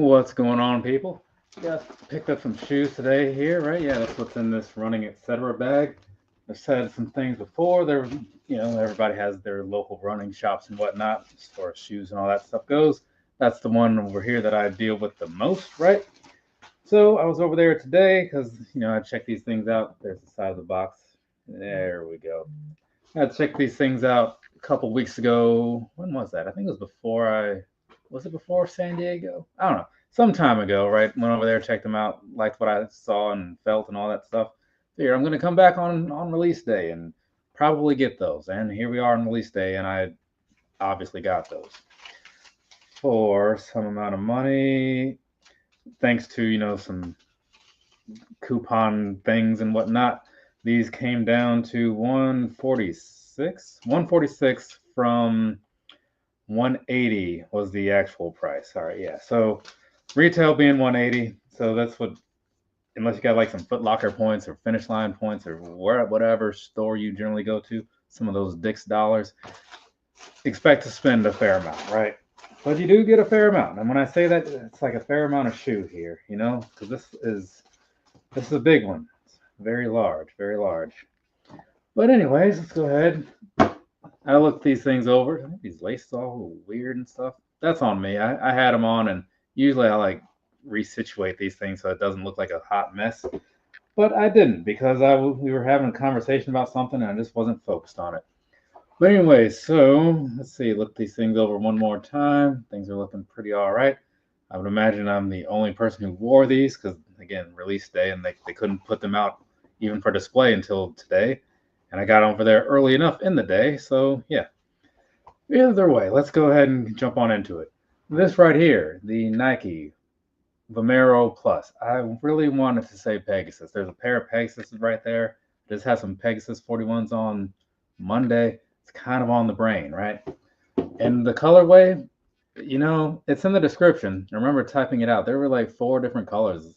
What's going on, people? Yeah, picked up some shoes today here, right? Yeah, that's what's in this running etc. bag. I've said some things before. Everybody has their local running shops and whatnot as far as shoes and all that stuff goes. That's the one over here that I deal with the most, right? So I was over there today because I check these things out. There's the side of the box. There we go. I checked these things out a couple weeks ago. When was that? I think it was before San Diego? I don't know. Some time ago, right? Went over there, checked them out, liked what I saw and felt and all that stuff. Figured I'm gonna come back on release day and probably get those. And here we are on release day, and I obviously got those for some amount of money, thanks to some coupon things and whatnot. These came down to 146. 146 from 180 was the actual price. All right, yeah. So retail being 180. So that's what, unless you got like some Foot Locker points or Finish Line points or whatever store you generally go to, some of those Dick's dollars, expect to spend a fair amount, right? But you do get a fair amount. And when I say that, it's like a fair amount of shoe here, because this is a big one. It's very large, very large. But anyways, let's go ahead. I looked these things over. I think these laces all a little weird and stuff. That's on me. I had them on, and usually I like resituate these things so it doesn't look like a hot mess. But I didn't because we were having a conversation about something and I just wasn't focused on it. But anyways, so let's see. Look these things over one more time. Things are looking pretty all right. I would imagine I'm the only person who wore these because, again, release day, and they couldn't put them out even for display until today. And I got over there early enough in the day. So, yeah. Either way, let's go ahead and jump on into it. This right here, the Nike Vomero Plus. I really wanted to say Pegasus. There's a pair of Pegasus right there. This has some Pegasus 41s on Monday. It's kind of on the brain, right? And the colorway, it's in the description. I remember typing it out. There were like 4 different colors.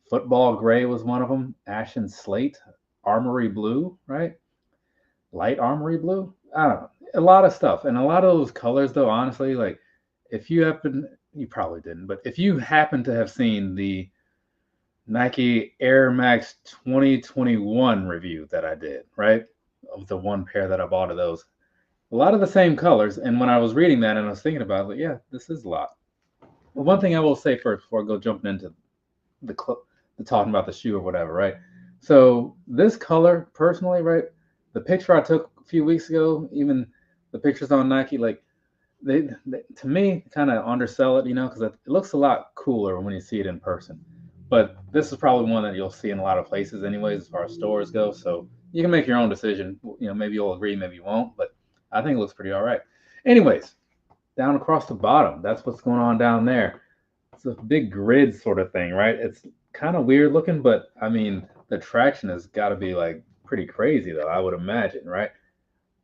Football gray was one of them. Ashen slate, armory blue, right? Light armory blue. I don't know. A lot of stuff, and a lot of those colors, though. Honestly, like if you probably didn't, but if you happen to have seen the Nike Air Max 2021 review that I did, right? Of the one pair that I bought of those, a lot of the same colors. And when I was reading that and I was thinking about it, like, yeah, this is a lot. But one thing I will say first before I go jumping into the talking about the shoe or whatever, right? So this color, personally, right? The picture I took a few weeks ago, even the pictures on Nike, like they to me kind of undersell it, because it looks a lot cooler when you see it in person. But this is probably one that you'll see in a lot of places, anyways, as far as stores go. So you can make your own decision. Maybe you'll agree, maybe you won't, but I think it looks pretty all right. Anyways, down across the bottom, that's what's going on down there. It's a big grid sort of thing, right? It's kind of weird looking, but I mean, the traction has got to be like pretty crazy, though, I would imagine, right?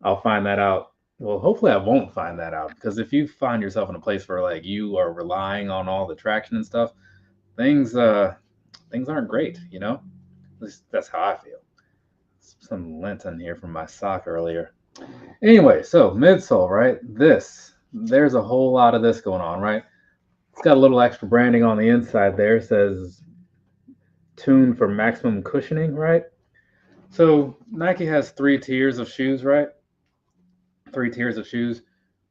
I'll find that out. Well, hopefully I won't find that out, because if you find yourself in a place where like you are relying on all the traction and stuff, things aren't great, At least that's how I feel. Some lint in here from my sock earlier. Anyway, so midsole, right? There's a whole lot of this going on, right? It's got a little extra branding on the inside there. It says tuned for maximum cushioning, right? So Nike has 3 tiers of shoes, right? 3 tiers of shoes.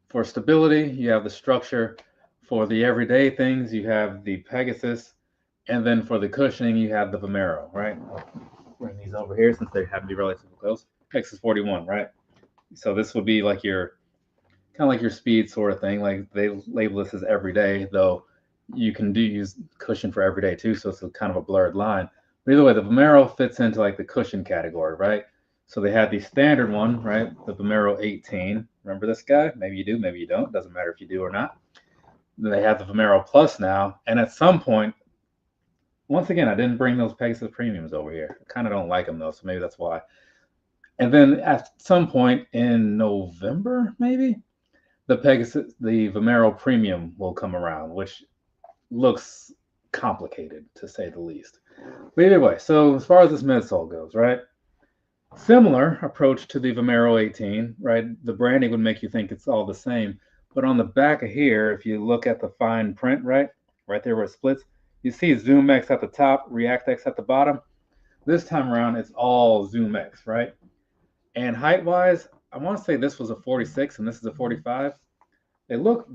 For stability, you have the structure. For the everyday things, you have the Pegasus. And then for the cushioning, you have the Vomero, right? I'll bring these over here since they happen to be relatively close. Pegasus 41, right? So this would be like your kind of like your speed sort of thing. Like they label this as everyday, though you can use cushion for everyday too. So it's kind of a blurred line. But either way, the Vomero fits into like the cushion category, right? So they had the standard one, right? The Vomero 18. Remember this guy? Maybe you do, maybe you don't. Doesn't matter if you do or not. Then they have the Vomero Plus now. And at some point, once again, I didn't bring those Pegasus Premiums over here. I kind of don't like them, though, so maybe that's why. And then at some point in November, maybe, the Vomero Premium will come around, which looks complicated, to say the least. But either way, so as far as this midsole goes, right? Similar approach to the Vomero 18, right? The branding would make you think it's all the same. But on the back of here, if you look at the fine print, right? right there where it splits. You see Zoom X at the top, React X at the bottom. This time around, it's all Zoom X, right? And height-wise, I want to say this was a 46 and this is a 45. They look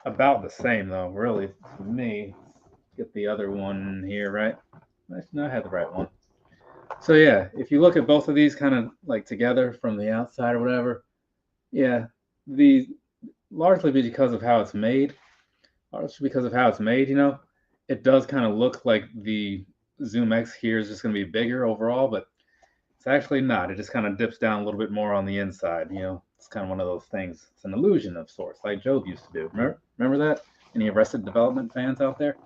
about the same though, really, to me. Get the other one here, right? No, I had the right one. So yeah, if you look at both of these kind of like together from the outside or whatever, yeah, the largely because of how it's made, it does kind of look like the Zoom X here is just going to be bigger overall, but it's actually not. It just kind of dips down a little bit more on the inside. It's kind of one of those things. It's an illusion of sorts, like Job used to do. Remember that? Any Arrested Development fans out there?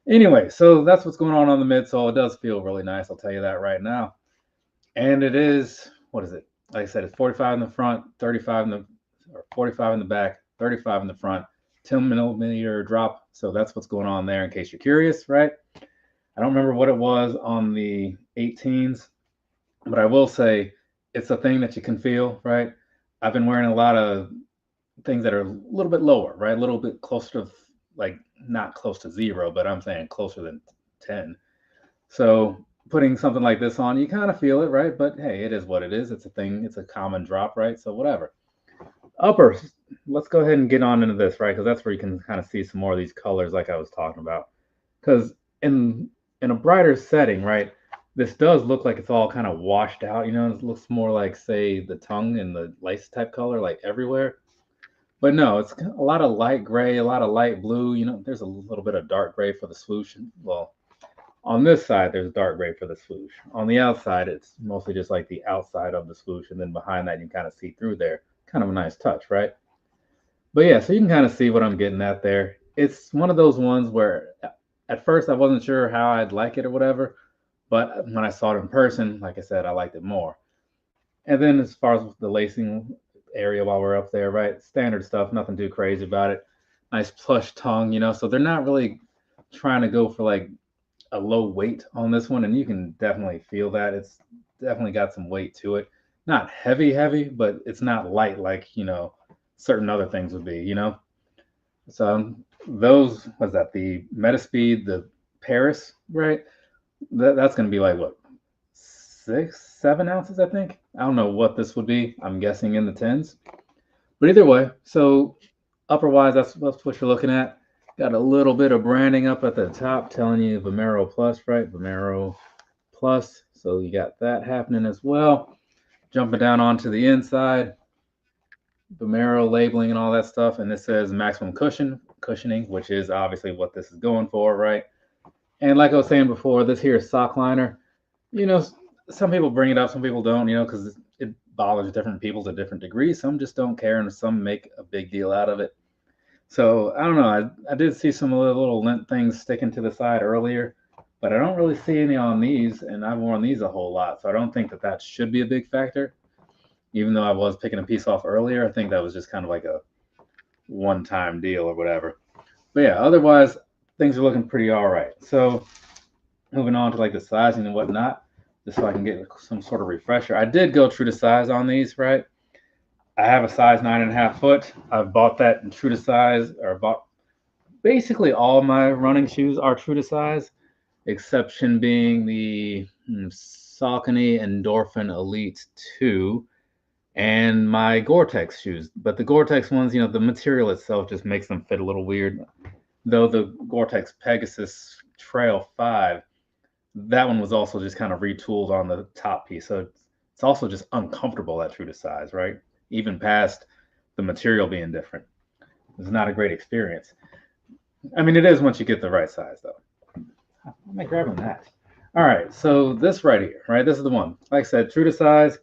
Anyway, so that's what's going on the midsole. It does feel really nice. I'll tell you that right now. And it is, what is it? Like I said, it's 45 in the front, 35 or 45 in the back, 35 in the front, 10 millimeter drop. So that's what's going on there in case you're curious, right? I don't remember what it was on the 18s, but I will say it's a thing that you can feel, right? I've been wearing a lot of things that are a little bit lower, right? A little bit closer to, like, not close to 0, but I'm saying closer than 10. So putting something like this on, you kind of feel it, right? But hey, it is what it is. It's a thing. It's a common drop, right? So whatever. Upper, let's go ahead and get on into this, right? Because that's where you can kind of see some more of these colors like I was talking about. Because in a brighter setting, right, this does look like it's all kind of washed out. It looks more like, say, the tongue and the lace type color, like everywhere. But no, it's a lot of light gray, a lot of light blue. There's a little bit of dark gray for the swoosh. Well, on this side, there's dark gray for the swoosh. On the outside, it's mostly just like the outside of the swoosh. And then behind that, you can kind of see through there. Kind of a nice touch, right? But yeah, so you can kind of see what I'm getting at there. It's one of those ones where at first I wasn't sure how I'd like it or whatever. But when I saw it in person, like I said, I liked it more. And then as far as the lacing area while we're up there, right? Standard stuff, nothing too crazy about it. Nice plush tongue, so they're not really trying to go for like a low weight on this one, and you can definitely feel that. It's definitely got some weight to it. Not heavy, but it's not light like, certain other things would be, So those, was that the Metaspeed, the Paris, right? That's going to be like, what, 6-7 ounces, I think. I don't know what this would be. I'm guessing in the 10s. But either way, so upper wise, that's what you're looking at. Got a little bit of branding up at the top telling you Vomero Plus, right? Vomero Plus. So you got that happening as well. Jumping down onto the inside, Vomero labeling and all that stuff. And this says maximum cushioning, which is obviously what this is going for, right? And like I was saying before, this here is sock liner. Some people bring it up, some people don't, because it bothers different people to different degrees. Some just don't care, and some make a big deal out of it. So I don't know. I did see some little lint things sticking to the side earlier, but I don't really see any on these, and I've worn these a whole lot, so I don't think that should be a big factor. Even though I was picking a piece off earlier, I think that was just kind of like a one-time deal or whatever. But yeah, otherwise, things are looking pretty all right. So moving on to like the sizing and whatnot, just so I can get some sort of refresher. I did go true to size on these, right? I have a size 9.5 foot. I've bought that in true to size, or bought basically all my running shoes are true to size, exception being the Saucony Endorphin Elite 2 and my Gore-Tex shoes. But the Gore-Tex ones, the material itself just makes them fit a little weird. Though the Gore-Tex Pegasus Trail 5, that one was also just kind of retooled on the top piece. So it's also just uncomfortable at true to size, right? Even past the material being different. It's not a great experience. I mean, it is once you get the right size, though. How am I grabbing that? All right, so this right here, right? This is the one. Like I said, true to size.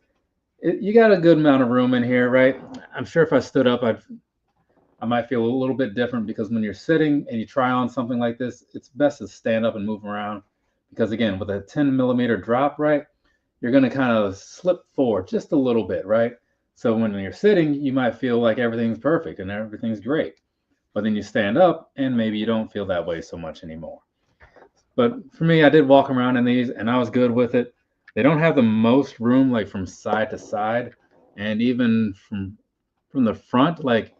You got a good amount of room in here, right? I'm sure if I stood up, I might feel a little bit different, because when you're sitting and you try on something like this, it's best to stand up and move around. Because again, with a 10 millimeter drop, right, you're going to kind of slip forward just a little bit, right? So when you're sitting, you might feel like everything's perfect and everything's great. But then you stand up and maybe you don't feel that way so much anymore. But for me, I did walk around in these and I was good with it. They don't have the most room, like from side to side. And even from the front, like,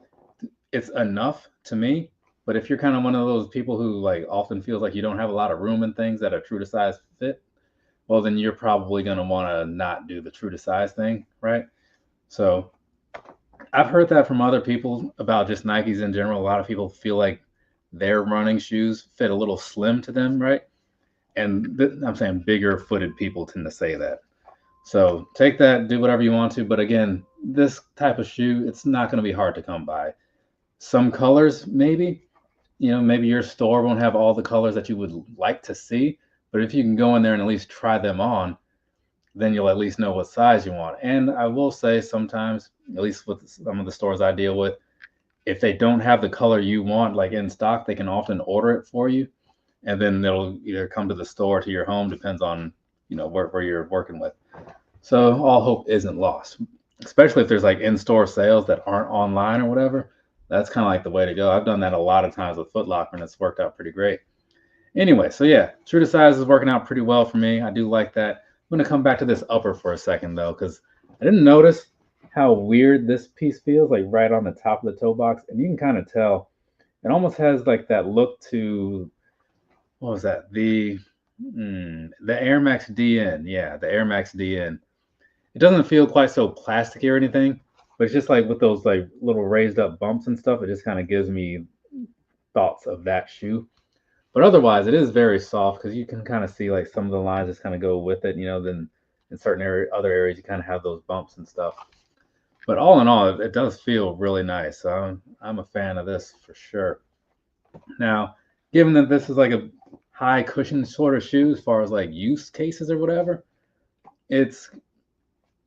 it's enough to me. But if you're kind of one of those people who like often feels like you don't have a lot of room in things that are true to size fit, well, then you're probably going to want to not do the true to size thing, right? So I've heard that from other people about just Nikes in general. A lot of people feel like their running shoes fit a little slim to them, right? And I'm saying bigger footed people tend to say that. So take that, do whatever you want to. But again, this type of shoe, it's not going to be hard to come by. Some colors, maybe, maybe your store won't have all the colors that you would like to see. But if you can go in there and at least try them on, then you'll at least know what size you want. And I will say sometimes, at least with some of the stores I deal with, if they don't have the color you want, like in stock, they can often order it for you. And then they'll either come to the store to your home, depends on, where you're working with. So all hope isn't lost, especially if there's like in-store sales that aren't online or whatever. That's kind of like the way to go. I've done that a lot of times with Foot Locker, and it's worked out pretty great. Anyway, so yeah, true to size is working out pretty well for me. I do like that. I'm going to come back to this upper for a second, though, because I didn't notice how weird this piece feels, like right on the top of the toe box. And you can kind of tell it almost has like that look to, what was that? The Air Max DN. Yeah, the Air Max DN. It doesn't feel quite so plasticky or anything, but it's just like with those like little raised up bumps and stuff, it just kind of gives me thoughts of that shoe. But otherwise, it is very soft because you can kind of see like some of the lines just kind of go with it. Then in certain other areas, you kind of have those bumps and stuff. But all in all, it does feel really nice. So I'm a fan of this for sure. Now, given that this is like a high cushion sort of shoe as far as like use cases or whatever, it's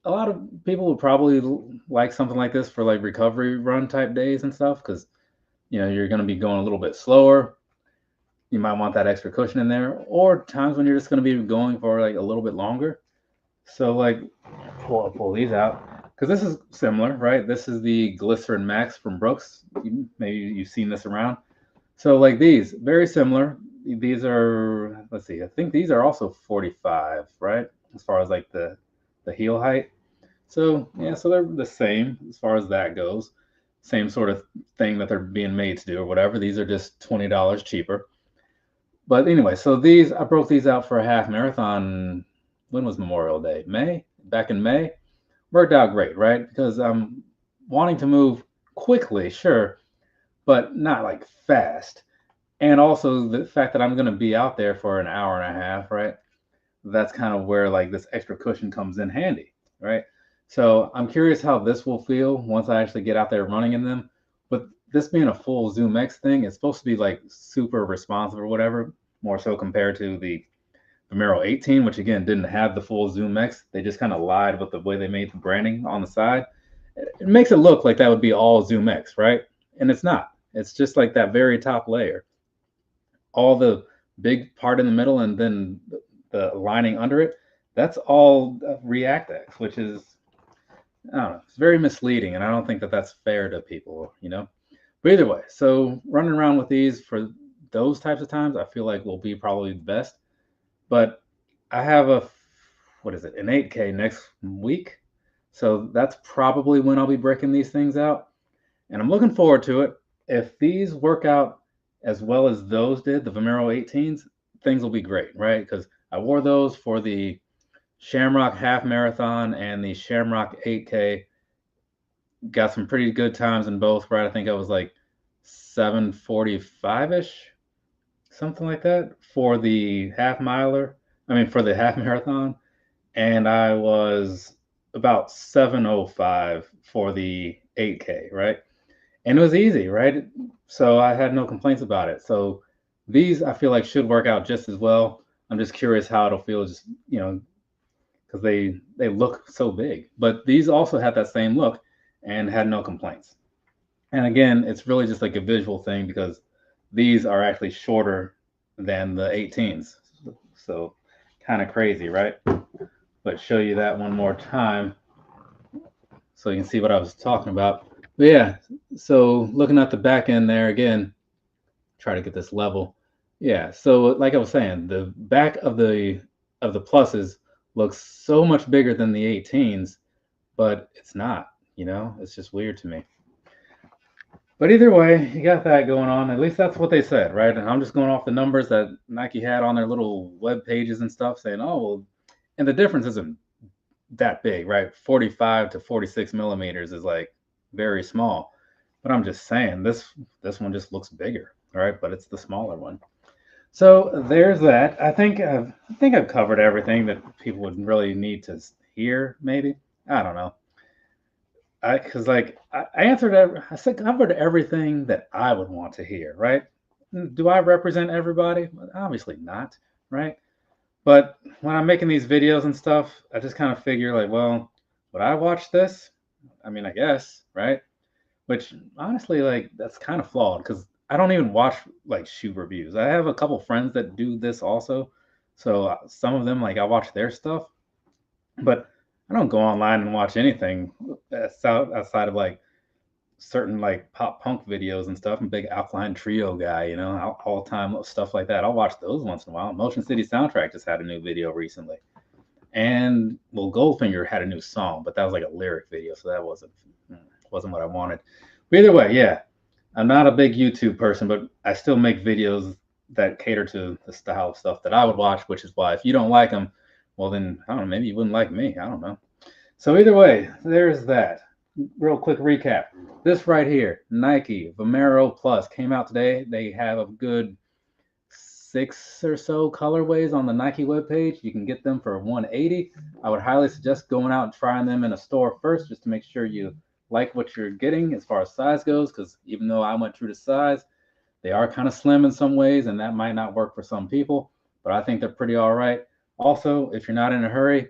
a lot of people would probably like something like this for like recovery run type days and stuff because you're going to be going a little bit slower. You might want that extra cushion in there, or times when you're just going to be going for like a little bit longer. So like pull these out because this is similar, right? This is the Glycerin Max from Brooks. Maybe you've seen this around. So like these, very similar. These are, let's see, I think these are also 45, right? As far as like the heel height. So yeah, so they're the same as far as that goes. Same sort of thing that they're being made to do or whatever. These are just $20 cheaper. But anyway, so I broke these out for a half marathon. When was Memorial Day? Back in May. Worked out great, right? Because I'm wanting to move quickly, sure, but not like fast. And also the fact that I'm going to be out there for an hour and a half, right? That's kind of where like this extra cushion comes in handy, right? So I'm curious how this will feel once I actually get out there running in them. But this being a full Zoom X thing, it's supposed to be like super responsive or whatever, more so compared to the vomero 18, which again didn't have the full Zoom X. They just kind of lied with the way they made the branding on the side. It makes it look like that would be all Zoom X, right? And it's not. It's just like that very top layer. All the big part in the middle and then the lining under it, that's all React X, which is, I don't know, it's very misleading, and I don't think that that's fair to people, But either way, so running around with these for those types of times, I feel like will be probably the best. But I have an 8K next week. So that's probably when I'll be breaking these things out. And I'm looking forward to it. If these work out as well as those did, the vomero 18s, things will be great, right? Because I wore those for the Shamrock Half Marathon and the Shamrock 8K. Got some pretty good times in both, right? I think I was like 7:45-ish, something like that, for the for the half marathon. And I was about 7:05 for the 8K, right? And it was easy, right? So I had no complaints about it. So these I feel like should work out just as well. I'm just curious how it'll feel, just, because they look so big. But these also had that same look and had no complaints. And again, it's really just like a visual thing because these are actually shorter than the 18s. So kind of crazy, right? But show you that one more time so you can see what I was talking about. But yeah, so looking at the back end there again, try to get this level. Yeah, so like I was saying, the back of the pluses looks so much bigger than the 18s, but it's not, it's just weird to me. But either way, you got that going on. At least that's what they said, right? And I'm just going off the numbers that Nike had on their little web pages and stuff, saying, "Oh, well," and the difference isn't that big, right? 45 to 46 millimeters is like very small. But I'm just saying this one just looks bigger, right? But it's the smaller one. So there's that. I think I've covered everything that people would really need to hear. Maybe I don't know. Because like I answered, I said covered everything that I would want to hear. Right? Do I represent everybody? Well, obviously not. Right? But when I'm making these videos and stuff, I just kind of figure like, well, would I watch this? I mean, I guess, right? Which honestly, like that's kind of flawed because I don't even watch like shoe reviews. I have a couple friends that do this also, so some of them like I watch their stuff, but I don't go online and watch anything outside of like certain like pop punk videos and stuff. I'm a big Alkaline Trio guy, all time stuff like that. I'll watch those once in a while. Motion City Soundtrack just had a new video recently, and well, Goldfinger had a new song, but that was like a lyric video, so that wasn't what I wanted. But either way, yeah, I'm not a big YouTube person, but I still make videos that cater to the style of stuff that I would watch, which is why if you don't like them, well then I don't know, maybe you wouldn't like me. I don't know. So either way, there's that. Real quick recap. This right here, Nike Vomero Plus came out today. They have a good 6 or so colorways on the Nike webpage. You can get them for 180. I would highly suggest going out and trying them in a store first just to make sure you like what you're getting as far as size goes, because even though I went true to size, they are kind of slim in some ways, and that might not work for some people, but I think they're pretty all right. Also, if you're not in a hurry,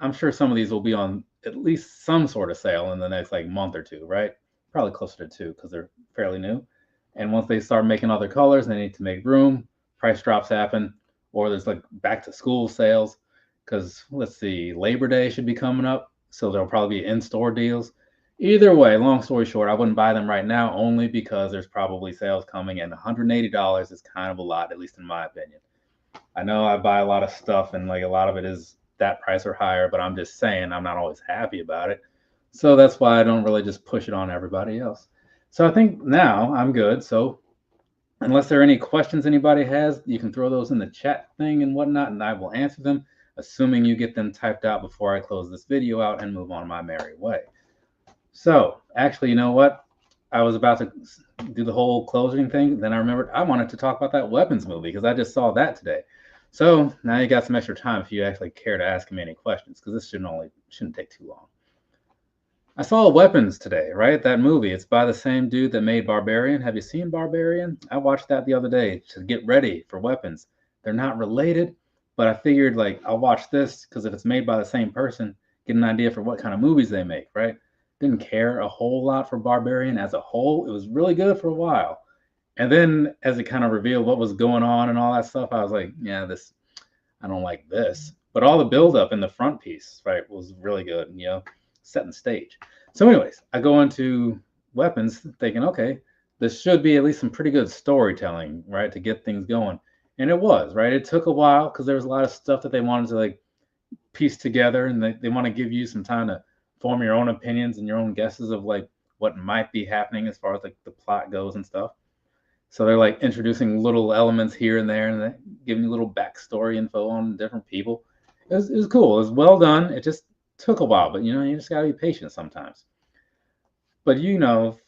I'm sure some of these will be on at least some sort of sale in the next like month or two, right? Probably closer to two because they're fairly new. And once they start making other colors, they need to make room. Price drops happen, or there's like back to school sales. Because let's see, Labor Day should be coming up, so there'll probably be in-store deals. Either way, long story short, I wouldn't buy them right now only because there's probably sales coming, and $180 is kind of a lot, at least in my opinion. I know I buy a lot of stuff, and like a lot of it is that price or higher, but I'm just saying I'm not always happy about it. So that's why I don't really just push it on everybody else. So I think now I'm good. So unless there are any questions anybody has, you can throw those in the chat thing and whatnot, and I will answer them, assuming you get them typed out before I close this video out and move on my merry way. So actually, you know what? I was about to do the whole closing thing. Then I remembered I wanted to talk about that weapons movie because I just saw that today. So now you got some extra time if you actually care to ask me any questions, because this shouldn't take too long. I saw Weapons today, right? That movie. It's by the same dude that made Barbarian. Have you seen Barbarian? I watched that the other day to get ready for Weapons. They're not related, but I figured like I'll watch this because if it's made by the same person, get an idea for what kind of movies they make, right? Didn't care a whole lot for Barbarian as a whole. It was really good for a while. And then as it kind of revealed what was going on and all that stuff, I was like, yeah, I don't like this. But all the buildup in the front piece, right, was really good, setting the stage. So, anyways, I go into Weapons thinking, okay, this should be at least some pretty good storytelling, right, to get things going. And it was, right? It took a while because there was a lot of stuff that they wanted to like piece together, and they want to give you some time to form your own opinions and your own guesses of like what might be happening as far as like the plot goes and stuff. So they're like introducing little elements here and there, and they giving you little backstory info on different people. It was cool. It was well done. It just took a while, but you just gotta be patient sometimes. But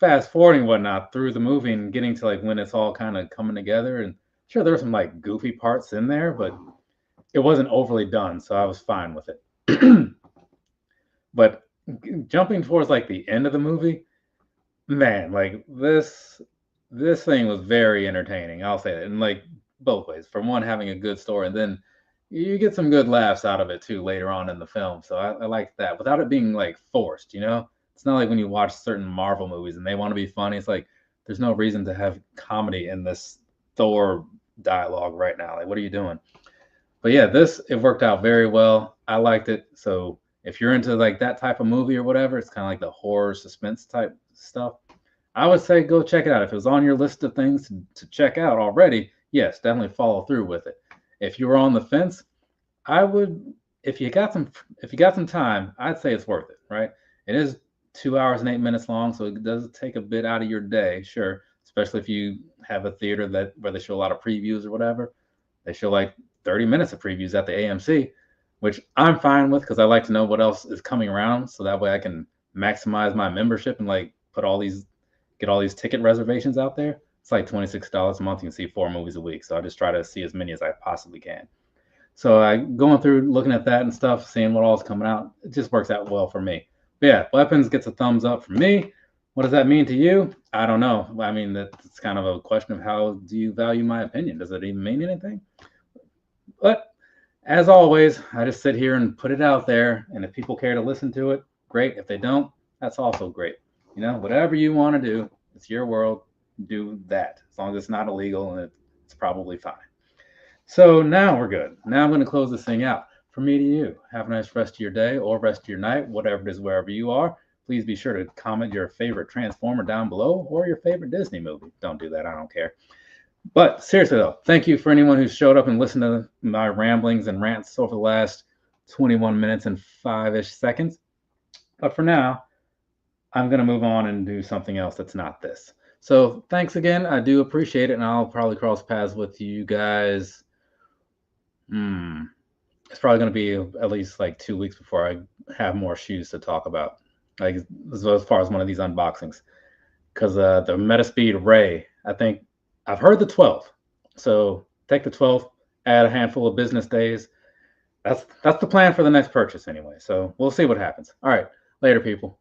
fast forwarding whatnot through the movie and getting to like when it's all kind of coming together, and sure there's some like goofy parts in there, but it wasn't overly done, so I was fine with it. But jumping towards like the end of the movie, man, like this thing was very entertaining. I'll say that, and like both ways. From one, having a good story, and then you get some good laughs out of it too later on in the film. So I like that without it being like forced. It's not like when you watch certain Marvel movies and they want to be funny. It's like there's no reason to have comedy in this Thor dialogue right now. Like, what are you doing? But yeah, it worked out very well. I liked it. So if you're into like that type of movie or whatever, it's kind of like the horror suspense type stuff. I would say go check it out. If it was on your list of things to check out already, yes, definitely follow through with it. If you were on the fence, I would, if you got some time, I'd say it's worth it, right? It is 2 hours and 8 minutes long, so it does take a bit out of your day, sure. Especially if you have a theater where they show a lot of previews or whatever. They show like 30 minutes of previews at the AMC, which I'm fine with because I like to know what else is coming around, so that way I can maximize my membership and like get all these ticket reservations out there. It's like $26 a month. You can see 4 movies a week, so I just try to see as many as I possibly can. So I going through looking at that and stuff, seeing what all is coming out, it just works out well for me. But yeah, Weapons gets a thumbs up from me. What does that mean to you? I don't know. I mean, that's kind of a question of how do you value my opinion? Does it even mean anything? But as always, I just sit here and put it out there. And if people care to listen to it, great. If they don't, that's also great. You know, whatever you want to do, it's your world. Do that. As long as it's not illegal, and it's probably fine. So now we're good. Now I'm going to close this thing out. From me to you, have a nice rest of your day or rest of your night, whatever it is, wherever you are. Please be sure to comment your favorite Transformer down below or your favorite Disney movie. Don't do that. I don't care. But seriously, though, thank you for anyone who showed up and listened to my ramblings and rants over the last 21 minutes and 5-ish seconds. But for now, I'm going to move on and do something else that's not this. So thanks again. I do appreciate it, and I'll probably cross paths with you guys. It's probably going to be at least like 2 weeks before I have more shoes to talk about, like as far as one of these unboxings. Because the Metaspeed Ray, I think I've heard the 12. So take the 12, add a handful of business days. That's the plan for the next purchase anyway. So we'll see what happens. All right, later, people.